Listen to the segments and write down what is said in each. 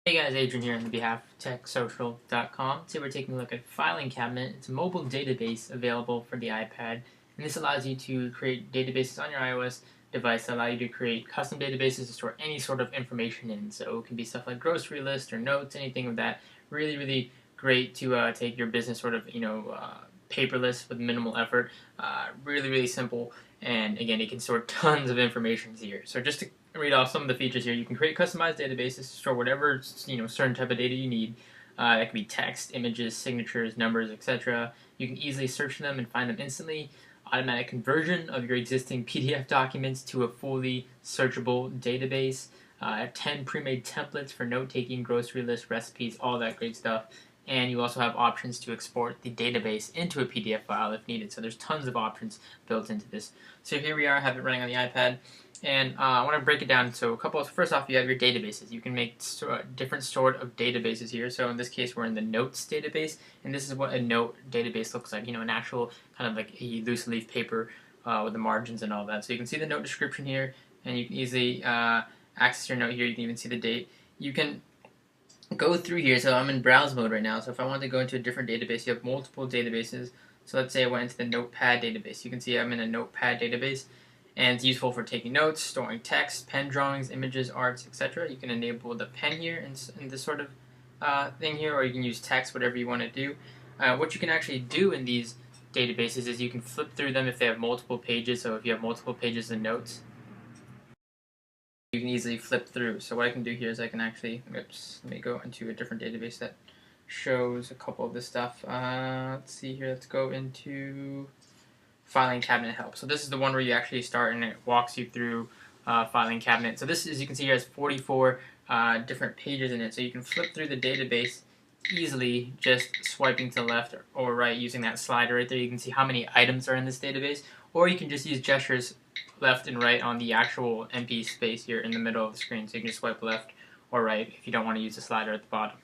Hey guys, Adrian here on behalf of TechSocial.com. Today we're taking a look at Filing Cabinet. It's a mobile database available for the iPad, and this allows you to create databases on your iOS device that allow you to create custom databases to store any sort of information in. So it can be stuff like grocery lists or notes, anything of that. Really, really great to take your business sort of, paperless with minimal effort. Really, really simple, and again, it can store tons of information here. So just to read off some of the features here. You can create customized databases to store whatever certain type of data you need. That could be text, images, signatures, numbers, etc. You can easily search them and find them instantly. Automatic conversion of your existing PDF documents to a fully searchable database. 10 pre-made templates for note-taking, grocery list, recipes, all that great stuff. And you also have options to export the database into a PDF file if needed. So there's tons of options built into this. So here we are, I have it running on the iPad. And I want to break it down. So first off, you have your databases. You can make different sort of databases here. So in this case, we're in the notes database, and this is what a note database looks like. An actual kind of like a loose leaf paper with the margins and all that. So you can see the note description here, and you can easily access your note here. You can even see the date. You can go through here. So I'm in browse mode right now. So if I want to go into a different database, you have multiple databases. So let's say I went into the Notepad database. You can see I'm in a Notepad database, and it's useful for taking notes, storing text, pen drawings, images, arts, etc. You can enable the pen here in this sort of thing here, or you can use text, whatever you want to do. What you can actually do in these databases is you can flip through them if they have multiple pages. So if you have multiple pages of notes, you can easily flip through. So what I can do here is I can actually, let me go into a different database that shows a couple of this stuff. Let's see here, let's go into Filing Cabinet Help. So this is the one where you actually start and it walks you through Filing Cabinet. So this, as you can see here, has 44 different pages in it. So you can flip through the database easily just swiping to the left or right using that slider right there. You can see how many items are in this database, or you can just use gestures left and right on the actual empty space here in the middle of the screen. So you can just swipe left or right if you don't want to use the slider at the bottom.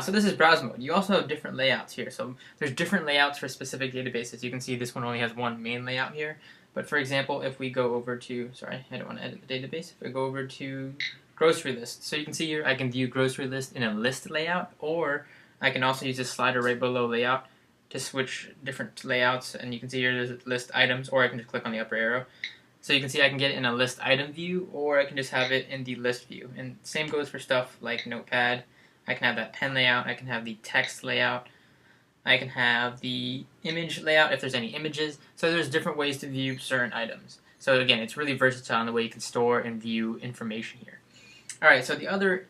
So this is browse mode. You also have different layouts here. So there's different layouts for specific databases. You can see this one only has one main layout here. But for example, if we go over to, sorry, I don't want to edit the database. If we go over to grocery list. So you can see here I can view grocery list in a list layout, or I can also use this slider right below layout to switch different layouts. And you can see here there's list items, or I can just click on the upper arrow. So you can see I can get it in a list item view, or I can just have it in the list view. And same goes for stuff like Notepad. I can have that pen layout, I can have the text layout, I can have the image layout if there's any images. So there's different ways to view certain items. So again, it's really versatile in the way you can store and view information here. Alright, so the other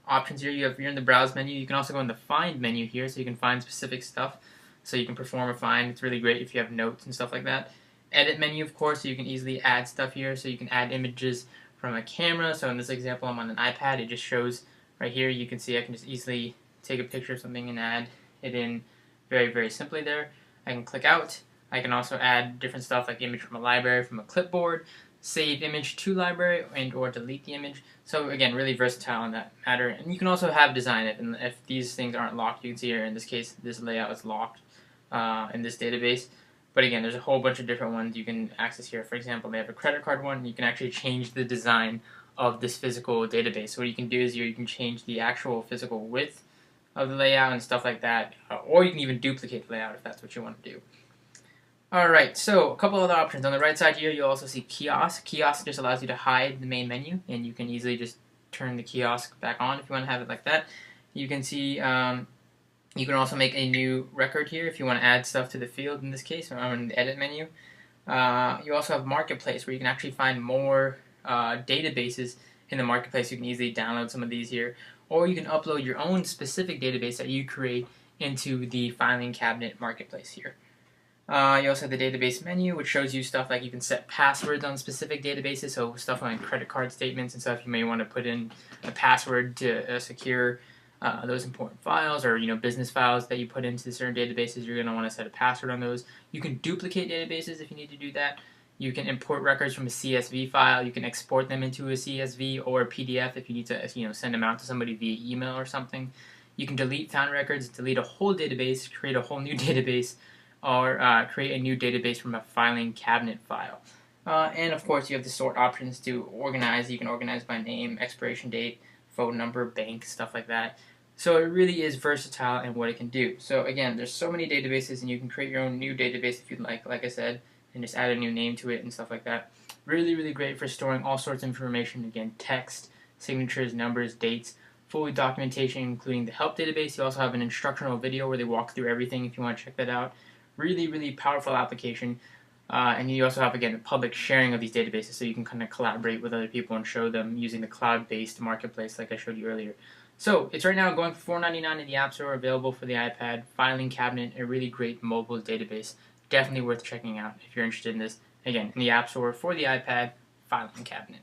options here, you're in the browse menu. You can also go in the find menu here, so you can find specific stuff. So you can perform a find. It's really great if you have notes and stuff like that. Edit menu, of course, so you can easily add stuff here. So you can add images from a camera. So in this example, I'm on an iPad. It just shows right here. You can see I can just easily take a picture of something and add it in very, very simply there. I can click out. I can also add different stuff like image from a library, from a clipboard, save image to library, and or delete the image. So again, really versatile in that matter. And you can also have design it, and if these things aren't locked, you can see here in this case, this layout is locked in this database. But again, there's a whole bunch of different ones you can access here. For example, they have a credit card one. You can actually change the design of this physical database. So what you can do is you can change the actual physical width of the layout and stuff like that. Or you can even duplicate the layout if that's what you want to do. Alright, so a couple other options. On the right side here, you'll also see kiosk. Kiosk just allows you to hide the main menu, and you can easily just turn the kiosk back on if you want to have it like that. You can see you can also make a new record here if you want to add stuff to the field in this case, or in the edit menu. You also have marketplace where you can actually find more databases in the marketplace. You can easily download some of these here, or you can upload your own specific database that you create into the filing cabinet marketplace here. You also have the database menu, which shows you stuff like you can set passwords on specific databases, so stuff like credit card statements and stuff. You may want to put in a password to secure those important files, or business files that you put into certain databases. You're going to want to set a password on those. You can duplicate databases if you need to do that. You can import records from a CSV file. You can export them into a CSV or a PDF if you need to send them out to somebody via email or something. You can delete found records, delete a whole database, create a whole new database, or create a new database from a filing cabinet file. And of course, you have the sort options to organize. You can organize by name, expiration date, phone number, bank, stuff like that. So it really is versatile in what it can do. So again, there's so many databases, and you can create your own new database if you'd like I said, and just add a new name to it and stuff like that. Really, really great for storing all sorts of information. Again, text, signatures, numbers, dates, full documentation, including the help database. You also have an instructional video where they walk through everything if you want to check that out. Really, really powerful application. And you also have, again, the public sharing of these databases, so you can kind of collaborate with other people and show them using the cloud-based marketplace like I showed you earlier. So it's right now going for $4.99 in the App Store, available for the iPad. Filing cabinet, a really great mobile database. Definitely worth checking out if you're interested in this. Again, in the App Store for the iPad, filing cabinet.